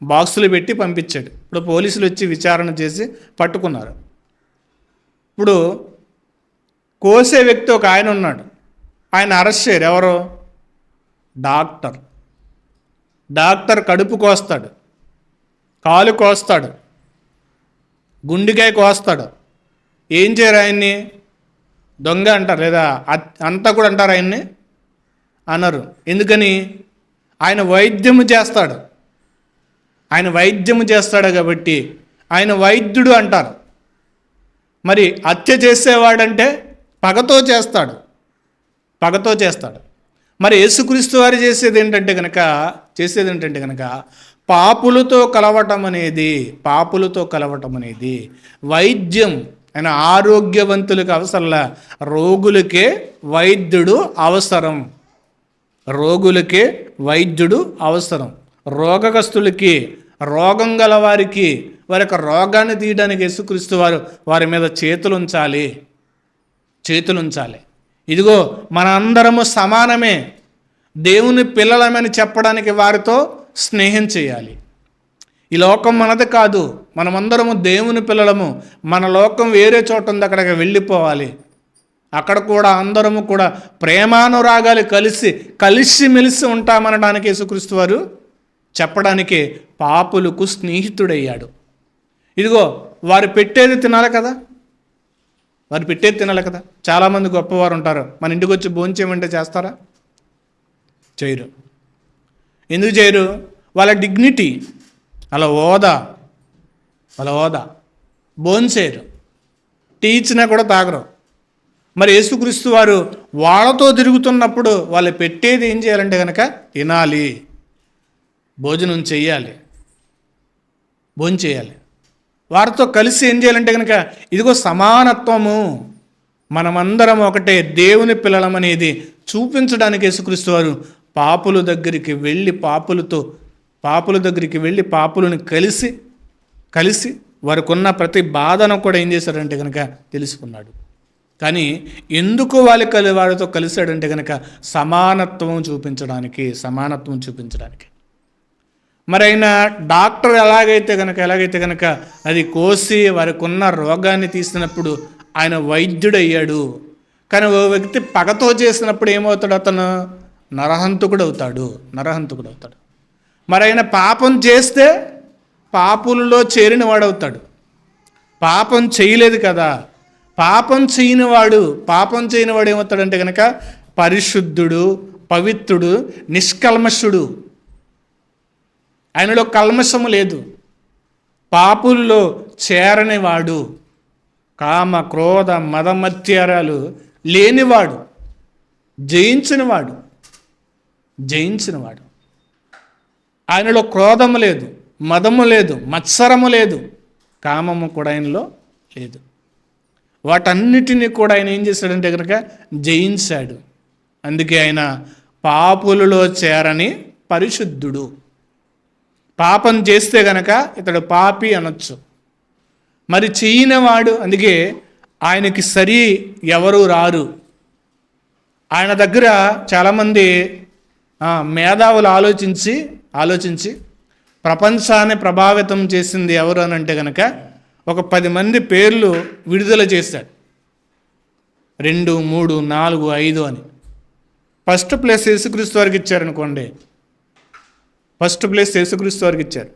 బాక్సులు పెట్టి పంపించాడు. ఇప్పుడు పోలీసులు వచ్చి విచారణ చేసి పట్టుకున్నారు. ఇప్పుడు కోసే వ్యక్తి ఒక ఆయన ఉన్నాడు, ఆయన అరెస్ట్ చేయరు. ఎవరు? డాక్టర్ కడుపు కోస్తాడు, కాలు కోస్తాడు, గుండెకాయ కోస్తాడు. ఏం చేయరు ఆయన్ని? దొంగ అంటారు, లేదా అంతా కూడా అంటారు ఆయన్ని? అనరు. ఎందుకని? ఆయన వైద్యము చేస్తాడు. ఆయన వైద్యము చేస్తాడు కాబట్టి ఆయన వైద్యుడు అంటారు. మరి హత్య చేసేవాడంటే పగతో చేస్తాడు. మరి యేసుక్రీస్తు వారు చేసేది ఏంటంటే కనుక పాపులతో కలవటం అనేది వైద్యం. ఆయన ఆరోగ్యవంతులకు అవసరంలా, రోగులకే వైద్యుడు అవసరం. రోగగ్రస్తులకి, రోగం గల వారికి వారి యొక్క రోగాన్ని తీయడానికి యేసుక్రీస్తు వారు వారి మీద చేతులు ఉంచాలి. ఇదిగో మన అందరము సమానమే, దేవుని పిల్లలమని చెప్పడానికి వారితో స్నేహం చేయాలి. ఈ లోకం మనది కాదు, మనమందరము దేవుని పిల్లలము. మన లోకం వేరే చోట ఉంది, అక్కడికి వెళ్ళిపోవాలి. అక్కడ కూడా అందరము కూడా ప్రేమానురాగాలు కలిసిమెలిసి ఉంటామనడానికి యేసుక్రీస్తు వారు చెప్పడానికి పాపులకు స్నేహితుడయ్యాడు. ఇదిగో వారు పెట్టేది తినాలి కదా. చాలామంది గొప్పవారు ఉంటారు, మన ఇంటికి వచ్చి భోంచేయమంటే చేస్తారా? చేయరు. ఎందుకు చేయరు? వాళ్ళ డిగ్నిటీ, వాళ్ళ హోదా భోంచేయరు. టీ ఇచ్చినా కూడా తాగరు. మరి యేసుక్రీస్తు వారు వాళ్ళతో తిరుగుతున్నప్పుడు వాళ్ళు పెట్టేది ఏం చేయాలంటే కనుక తినాలి, భోజనం చేయాలి. వారితో కలిసి ఏం చేయాలంటే కనుక ఇదిగో సమానత్వము, మనమందరం ఒకటే, దేవుని పిల్లలమనేది చూపించడానికి యేసుక్రీస్తు వారు పాపుల దగ్గరికి వెళ్ళి పాపులను కలిసి వారికి ఉన్న ప్రతి బాధను కూడా ఏం చేశారంటే కనుక తెలుసుకున్నాడు. కానీ ఎందుకు వారితో కలిశాడంటే కనుక సమానత్వం చూపించడానికి. మరి ఆయన డాక్టర్ ఎలాగైతే కనుక అది కోసి వారికి ఉన్న రోగాన్ని తీసినప్పుడు ఆయన వైద్యుడు అయ్యాడు. కానీ ఓ వ్యక్తి పగతో చేసినప్పుడు ఏమవుతాడు? అతను నరహంతకుడు అవుతాడు. మరి ఆయన పాపం చేస్తే పాపులలో చేరిన వాడవుతాడు. పాపం చేయలేదు కదా. పాపం చేయని వాడు ఏమవుతాడంటే కనుక పరిశుద్ధుడు, పవిత్రుడు, నిష్కల్మషుడు. ఆయనలో కల్మషము లేదు. పాపుల్లో చేరనివాడు, కామ క్రోధ మదమత్యారాలు లేనివాడు, జయించినవాడు. ఆయనలో క్రోధము లేదు, మదము లేదు, మత్సరము లేదు, కామము కూడా ఆయనలో లేదు. వాటన్నిటినీ కూడా ఆయన ఏం చేశాడంటే కనుక జయించాడు. అందుకే ఆయన పాపులలో చేరని పరిశుద్ధుడు. పాపం చేస్తే గనక ఇతడు పాపి అనొచ్చు. మరి చేయనివాడు, అందుకే ఆయనకి సరి ఎవరు రారు. ఆయన దగ్గర చాలామంది మేధావులు ఆలోచించి ప్రపంచాన్ని ప్రభావితం చేసింది ఎవరు అని అంటే కనుక ఒక 10 మంది పేర్లు విడుదల చేశాడు. 2, 3, 4, 5 అని. ఫస్ట్ ప్లేస్ యేసుక్రీస్తు వారికి ఇచ్చారనుకోండి. ఫస్ట్ ప్లేస్ యేసుక్రీస్తు వారికి ఇచ్చారు.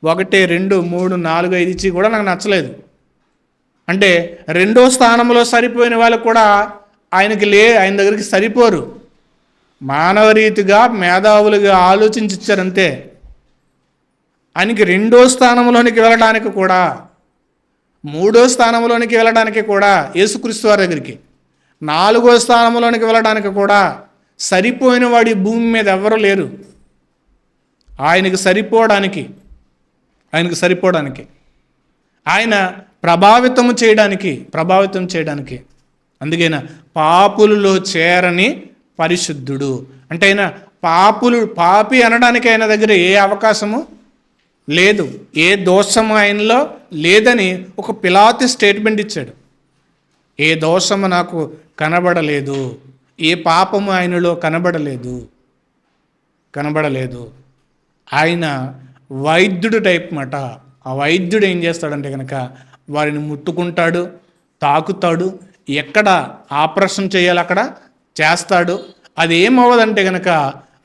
1, 2, 3, 4, 5 ఇచ్చి కూడా నాకు నచ్చలేదు. అంటే 2వ స్థానంలో సరిపోయిన వాళ్ళు కూడా ఆయన దగ్గరికి సరిపోరు. మానవరీతిగా మేధావులుగా ఆలోచించి ఇచ్చారంతే. ఆయనకి 2వ స్థానంలోనికి వెళ్ళడానికి కూడా, 3వ స్థానంలోనికి వెళ్ళడానికి కూడా యేసుక్రీస్తు వారి దగ్గరికి, 4వ స్థానంలోనికి వెళ్ళడానికి కూడా సరిపోయిన వాడి భూమి మీద ఎవరు లేరు. ఆయనకు సరిపోవడానికి ఆయన ప్రభావితం చేయడానికి అందుకైనా పాపులలో చేరని పరిశుద్ధుడు. అంటే ఆయన పాపి అనడానికి ఆయన దగ్గర ఏ అవకాశము లేదు, ఏ దోషము ఆయనలో లేదని ఒక పిలాతు స్టేట్మెంట్ ఇచ్చాడు. ఏ దోషము నాకు కనబడలేదు, ఏ పాపము ఆయనలో కనబడలేదు. ఆయన వైద్యుడు టైప్ మాట. ఆ వైద్యుడు ఏం చేస్తాడంటే కనుక వారిని ముట్టుకుంటాడు, తాకుతాడు, ఎక్కడ ఆపరేషన్ చేయాలి అక్కడ చేస్తాడు. అది ఏమవ్వదంటే కనుక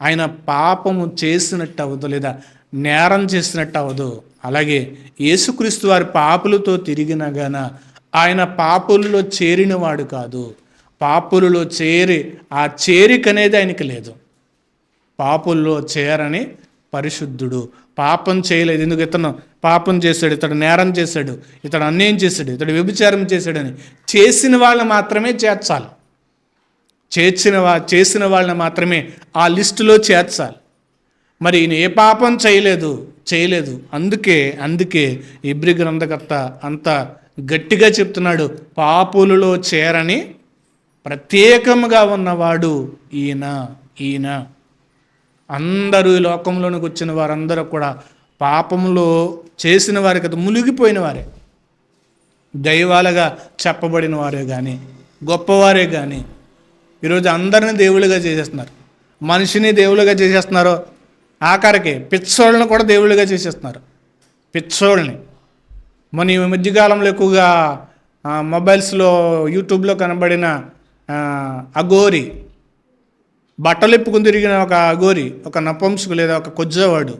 ఆయన పాపము చేసినట్టు అవ్వదు, లేదా నేరం చేసినట్టు అవ్వదు. అలాగే యేసుక్రీస్తు వారి పాపులతో తిరిగిన గాన ఆయన పాపుల్లో చేరినవాడు కాదు. పాపులలో చేరి ఆ చేరిక అనేది ఆయనకి లేదు. పాపుల్లో చేరని పరిశుద్ధుడు. పాపం చేయలేదు, ఎందుకు ఇతను పాపం చేశాడు, ఇతడు నేరం చేశాడు, ఇతడు అన్యాయం చేశాడు, ఇతడు వ్యభిచారం చేశాడని చేసిన వాళ్ళని మాత్రమే చేర్చాలి. చేసిన వాళ్ళని మాత్రమే ఆ లిస్టులో చేర్చాలి. మరి ఈయన ఏ పాపం చేయలేదు. అందుకే హెబ్రీ గ్రంథకర్త అంత గట్టిగా చెప్తున్నాడు, పాపులలో చేరని ప్రత్యేకముగా ఉన్నవాడు ఈయన. అందరూ ఈ లోకంలోనికి వచ్చిన వారందరూ కూడా పాపంలో చేసిన వారి కదా, మునిగిపోయిన వారే, దైవాలుగా చెప్పబడిన వారే కానీ, గొప్పవారే కానీ ఈరోజు అందరిని దేవుళ్ళుగా చేసేస్తున్నారు. మనిషిని దేవుళ్ళుగా చేసేస్తున్నారు, ఆఖరికి పిచ్చోళ్ళని కూడా దేవుళ్ళుగా చేసేస్తున్నారు. పిచ్చోళ్ళని మన ఈ మధ్యకాలంలో ఎక్కువగా మొబైల్స్లో యూట్యూబ్లో కనబడిన అఘోరి, బట్టలు ఇప్పుకుని తిరిగిన ఒక అఘోరి, ఒక నపుంసకు లేదా ఒక కొజ్జవాడు,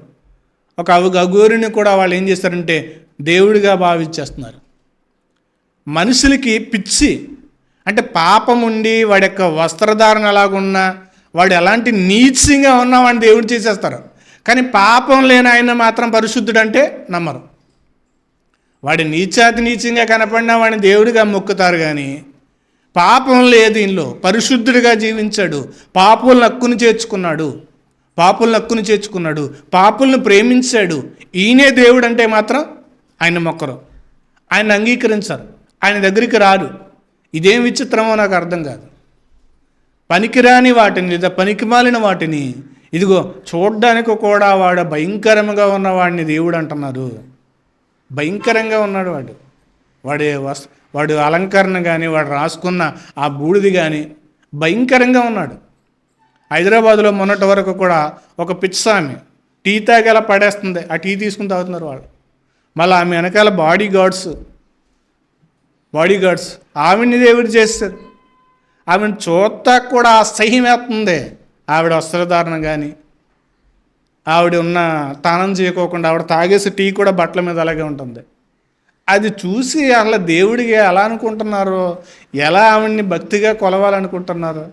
ఒక అఘోరిని కూడా వాళ్ళు ఏం చేస్తారంటే దేవుడిగా భావించేస్తున్నారు. మనుషులకి పిచ్చి అంటే పాపం ఉండి వాడి యొక్క వస్త్రధారణ ఎలాగున్నా, వాడు ఎలాంటి నీచంగా ఉన్నా వాడిని దేవుడు చేసేస్తారు. కానీ పాపం లేని ఆయన మాత్రం పరిశుద్ధుడు అంటే నమ్మరు. వాడి నీచంగా కనపడినా వాడిని దేవుడిగా మొక్కుతారు. కానీ పాపం లేదు దీనిలో, పరిశుద్ధుడిగా జీవించాడు, పాపులను హక్కును చేర్చుకున్నాడు, పాపులను ప్రేమించాడు, ఈయనే దేవుడు అంటే మాత్రం ఆయన మొక్కరు, ఆయన అంగీకరించరు, ఆయన దగ్గరికి రారు. ఇదేం విచిత్రమో నాకు అర్థం కాదు. పనికిరాని వాటిని లేదా పనికిమాలిన వాటిని ఇదిగో చూడ్డానికి కూడా వాడు భయంకరంగా ఉన్నవాడిని దేవుడు అంటున్నారు. భయంకరంగా ఉన్నాడు వాడు అలంకరణ కానీ, వాడు రాసుకున్న ఆ బూడిది కానీ భయంకరంగా ఉన్నాడు. హైదరాబాదులో మొన్నటి వరకు కూడా ఒక పిచ్చామి టీ తాగేలా పడేస్తుంది, ఆ టీ తీసుకుని తాగుతున్నారు వాళ్ళు. మళ్ళీ ఆమె వెనకాల బాడీ గార్డ్స్ ఆవిడ్ని దేవుడు చేస్తారు. ఆవిడని చూస్తా కూడా అసహ్యం వేస్తుంది. ఆవిడ వస్త్రధారణ కానీ, ఆవిడ ఉన్న తానం చేయకోకుండా ఆవిడ తాగేసి టీ కూడా బట్టల మీద అలాగే ఉంటుంది. అది చూసి అలా దేవుడికి ఎలా అనుకుంటున్నారు, ఎలా ఆవిడ్ని భక్తిగా కొలవాలనుకుంటున్నారు.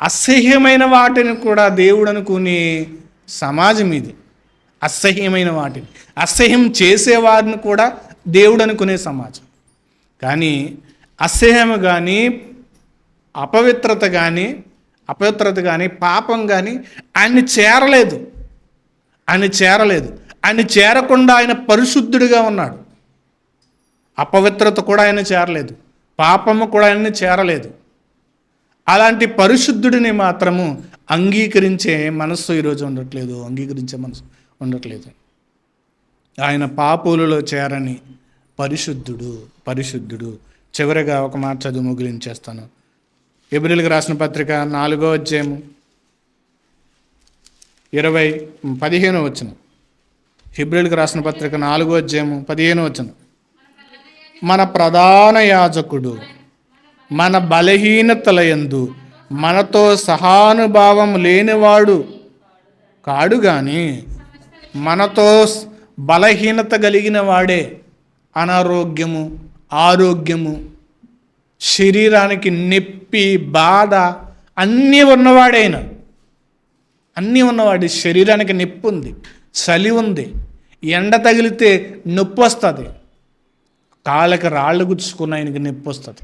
అసహ్యమైన వాటిని కూడా దేవుడు అనుకునే సమాజం ఇది. అసహ్యమైన వాటిని, అసహ్యం చేసేవారిని కూడా దేవుడు అనుకునే సమాజం. కానీ అసహ్యం కానీ, అపవిత్రత కానీ, పాపం కానీ ఆయన్ని చేరలేదు. ఆయన చేరకుండా ఆయన పరిశుద్ధుడిగా ఉన్నాడు. అపవిత్రత కూడా ఆయన చేరలేదు, పాపము కూడా ఆయన్ని చేరలేదు. అలాంటి పరిశుద్ధుడిని మాత్రము అంగీకరించే మనస్సు ఈరోజు ఉండట్లేదు. ఆయన పాపులలో చేరని పరిశుద్ధుడు. చివరిగా ఒక మాట చదువు ముగిలించేస్తాను. హెబ్రీయులకు రాసిన పత్రిక 4వ అధ్యాయము 15వ వచనం. హెబ్రీయులకు రాసిన పత్రిక 4వ అధ్యాయము 15వ వచనం. మన ప్రధాన యాజకుడు మన బలహీనతల యందు మనతో సహానుభావం లేనివాడు కాడు గాని మనతో బలహీనత కలిగిన వాడే. అనారోగ్యము, ఆరోగ్యము, శరీరానికి నొప్పి, బాధ అన్నీ ఉన్నవాడు. శరీరానికి నొప్పి ఉంది, చలి ఉంది, ఎండ తగిలితే నొప్పి వస్తుంది, కాళ్ళకి రాళ్ళు గుచ్చుకున్న ఆయనకి నొప్పి వస్తుంది.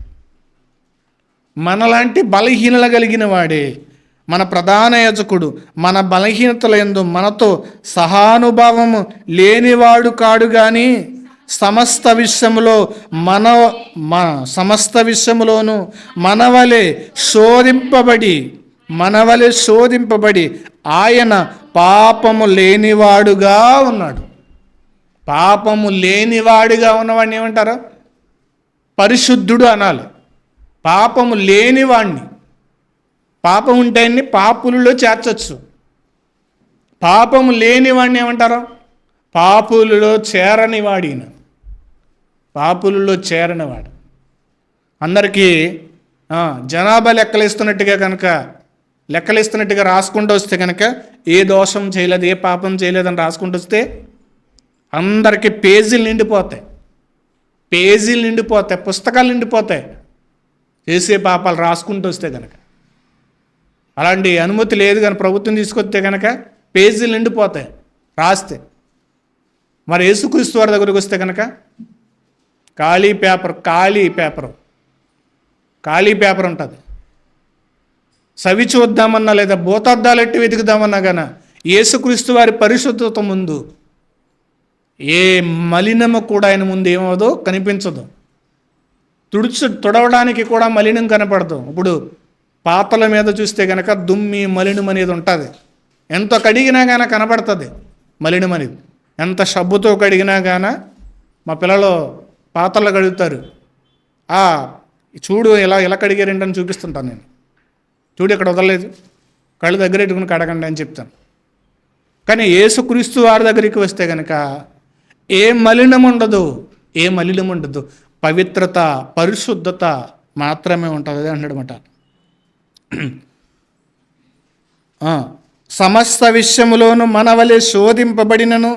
మనలాంటి బలహీనత కలిగిన వాడే మన ప్రధాన యాజకుడు మన బలహీనతల యందు మనతో సహానుభావము లేనివాడు కాడు కానీ సమస్త విషయములోను మన వలె శోధింపబడి మనవలె శోధింపబడి ఆయన పాపము లేనివాడుగా ఉన్నాడు. పాపము లేనివాడుగా ఉన్నవాడిని ఏమంటారు? పరిశుద్ధుడు అనాలి. పాపము లేనివాడిని, పాపం ఉంటేనే పాపులలో చేర్చచ్చు. పాపము లేనివాడిని ఏమంటారు? పాపులలో చేరని వాడిన, పాపులలో చేరనివాడు. అందరికీ జనాభా లెక్కలిస్తున్నట్టుగా రాసుకుంటూ వస్తే కనుక ఏ దోషం చేయలేదు, ఏ పాపం చేయలేదని రాసుకుంటూ వస్తే అందరికీ పేజీలు నిండిపోతాయి, పుస్తకాలు నిండిపోతాయి చేసే పాపాలు రాసుకుంటూ వస్తే కనుక. అలాంటి అనుమతి లేదు, కానీ ప్రభుత్వం తీసుకొస్తే కనుక పేజీలు నిండిపోతాయి రాస్తే. మరి యేసుక్రీస్తు వారి దగ్గరికి వస్తే కనుక ఖాళీ పేపర్ ఉంటుంది. సవి చూద్దామన్నా లేదా భూతార్థాలు ఎట్టి వెతుకుదామన్నా కానీ యేసుక్రీస్తు వారి పరిశుద్ధత ముందు ఏ మలినము కూడా ఆయన ముందు ఏమవదో కనిపించదు. తుడవడానికి కూడా మలినం కనపడదు. ఇప్పుడు పాతల మీద చూస్తే కనుక దుమ్మి మలినం అనేది ఉంటుంది. ఎంత కడిగినా కానీ కనపడుతుంది మలినం అనేది. ఎంత సబ్బుతో కడిగినా కానీ, మా పిల్లలు పాత్రలు కడుగుతారు, చూడు ఎలా కడిగారేంటని చూపిస్తుంటాను నేను. చూడు ఇక్కడ వదలలేదు, కళ్ళు దగ్గర పెట్టుకుని కడగండి అని చెప్తాను. కానీ యేసుక్రీస్తు వారి దగ్గరికి వస్తే కనుక ఏ మలినం ఉండదు, పవిత్రత, పరిశుద్ధత మాత్రమే ఉంటుంది అన్నాడనమాట. సమస్త విషయములోను మనవలె శోధింపబడినను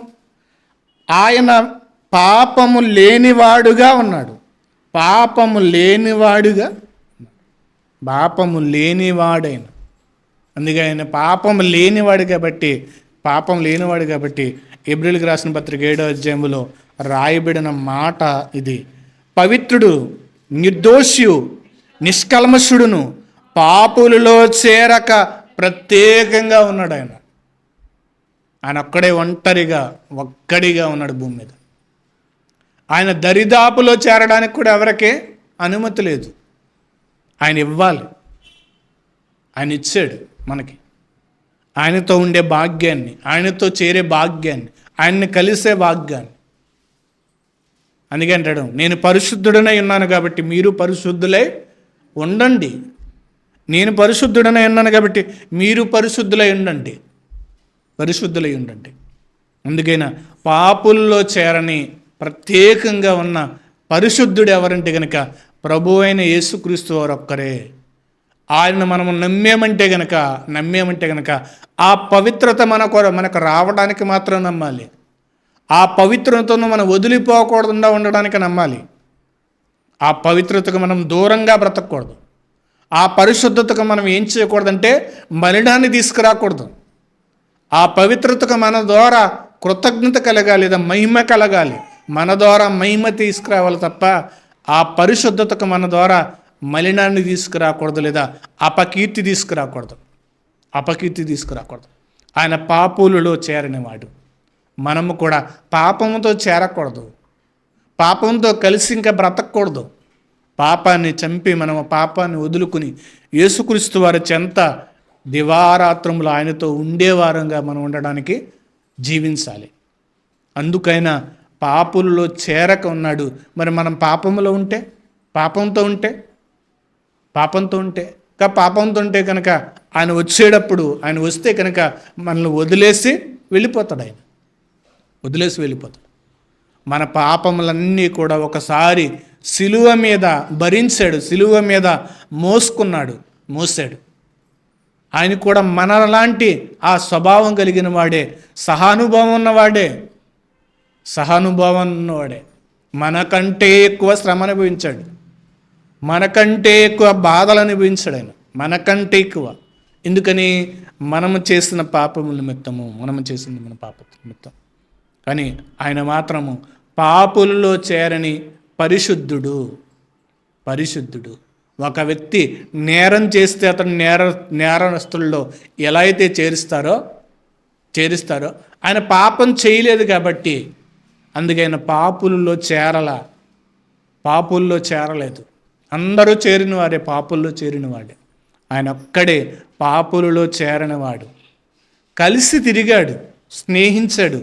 ఆయన పాపము లేనివాడుగా ఉన్నాడు. పాపము లేనివాడైన, అందుకే ఆయన పాపం లేనివాడు కాబట్టి ఎబ్రిల్కి రాసిన పత్రిక 7వ అధ్యాయములో రాయబడిన మాట ఇది. పవిత్రుడు, నిర్దోషియు, నిష్కల్మషుడును, పాపులలో చేరక ప్రత్యేకంగా ఉన్నాడు. ఆయన ఒక్కడే ఒక్కడిగా ఉన్నాడు భూమి మీద. ఆయన దరిదాపులో చేరడానికి కూడా ఎవరికే అనుమతి లేదు. ఆయన ఇవ్వాలి, ఆయన ఇచ్చాడు మనకి. ఆయనతో ఉండే భాగ్యాన్ని, ఆయనతో చేరే భాగ్యాన్ని, ఆయన్ని కలిసే భాగ్యాన్ని. అందుకే అంటాడు, నేను పరిశుద్ధుడనై ఉన్నాను కాబట్టి మీరు పరిశుద్ధులై ఉండండి. నేను పరిశుద్ధుడనై ఉన్నాను కాబట్టి మీరు పరిశుద్ధులై ఉండండి. అందుకైనా పాపుల్లో చేరని ప్రత్యేకంగా ఉన్న పరిశుద్ధుడు ఎవరంటే కనుక ప్రభు అయిన యేసుక్రీస్తు వారు ఒక్కరే. ఆయనను మనము నమ్మేమంటే కనుక ఆ పవిత్రత మనకు రావడానికి మాత్రం నమ్మాలి. ఆ పవిత్రతను మనం వదిలిపోకూడకుండా ఉండడానికి నమ్మాలి. ఆ పవిత్రతకు మనం దూరంగా బ్రతకూడదు. ఆ పరిశుద్ధతకు మనం ఏం చేయకూడదంటే మలినాన్ని తీసుకురాకూడదు. ఆ పవిత్రతకు మన ద్వారా కృతజ్ఞత కలగాలి, లేదా మహిమ కలగాలి. మన ద్వారా మహిమ తీసుకురావాలి తప్ప ఆ పరిశుద్ధతకు మన ద్వారా మలినాన్ని తీసుకురాకూడదు, లేదా అపకీర్తి తీసుకురాకూడదు. ఆయన పాపులలో చేరనివాడు. మనము కూడా పాపంతో చేరకూడదు, పాపంతో కలిసి ఇంకా బ్రతకూడదు. పాపాన్ని చంపి మనము పాపాన్ని వదులుకుని యేసుక్రీస్తు వారి చెంత దివారాత్రములు ఆయనతో ఉండేవారంగా మనం ఉండడానికి జీవించాలి. అందుకైనా పాపులలో చేరక ఉన్నాడు. మరి మనం పాపంతో ఉంటే కనుక ఆయన వస్తే కనుక మనల్ని వదిలేసి వెళ్ళిపోతాడు. మన పాపములన్నీ కూడా ఒకసారి సిలువ మీద భరించాడు, సిలువ మీద మోసాడు. ఆయన కూడా మనలాంటి ఆ స్వభావం కలిగిన వాడే, సహానుభవం ఉన్నవాడే. మనకంటే ఎక్కువ శ్రమ అనుభవించాడు, మనకంటే ఎక్కువ బాధలు అనుభవించాడు ఆయన, మనకంటే ఎక్కువ. ఎందుకని? మనము చేసిన పాపముల నిమిత్తము, మన పాపముల నిమిత్తం. కానీ ఆయన మాత్రము పాపులలో చేరని పరిశుద్ధుడు. ఒక వ్యక్తి నేరం చేస్తే అతను నేరస్తుల్లో ఎలా అయితే చేరుస్తారో ఆయన పాపం చేయలేదు కాబట్టి అందుకే ఆయన పాపుల్లో చేరలేదు. అందరూ చేరిన వారే, పాపుల్లో చేరిన వాడే. ఆయన ఒక్కడే పాపులలో చేరనివాడు. కలిసి తిరిగాడు, స్నేహించాడు.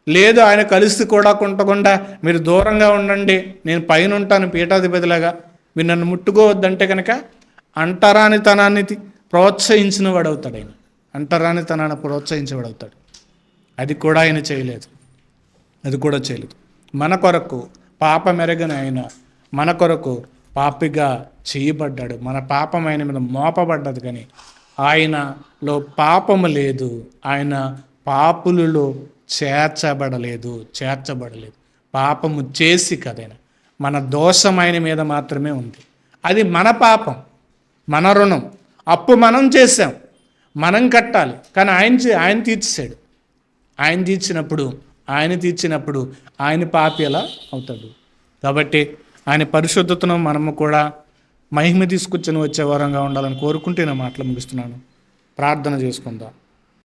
లేదు ఆయన కలిసి కూడా ఉండకుండా మీరు దూరంగా ఉండండి, నేను పైన ఉంటాను పీఠాధిపతిలాగా, మీరు నన్ను ముట్టుకోవద్దంటే కనుక అంటరానితనాన్ని ప్రోత్సహించిన వాడవుతాడు. ఆయన అంటరానితనాన్ని ప్రోత్సహించేవాడవుతాడు. అది కూడా ఆయన చేయలేదు. మన కొరకు పాపమెరగని ఆయన మన కొరకు పాపిగా చేయబడ్డాడు. మన పాపం ఆయన మీద మోపబడ్డది, కానీ ఆయనలో పాపము లేదు. ఆయన పాపులలో చేర్చబడలేదు. పాపము చేసి కదైనా మన దోషం ఆయన మీద మాత్రమే ఉంది. అది మన పాపం, మన రుణం. అప్పు మనం చేసాం, మనం కట్టాలి. కానీ ఆయన తీర్చాడు. ఆయన తీర్చినప్పుడు ఆయన పాపి ఎలా అవుతాడు? కాబట్టి ఆయన పరిశుద్ధతను మనము కూడా మహిమ తీసుకొచ్చిన వచ్చే వారంగా ఉండాలని కోరుకుంటే నా మాటలు ముగిస్తున్నాను. ప్రార్థన చేసుకుందాం.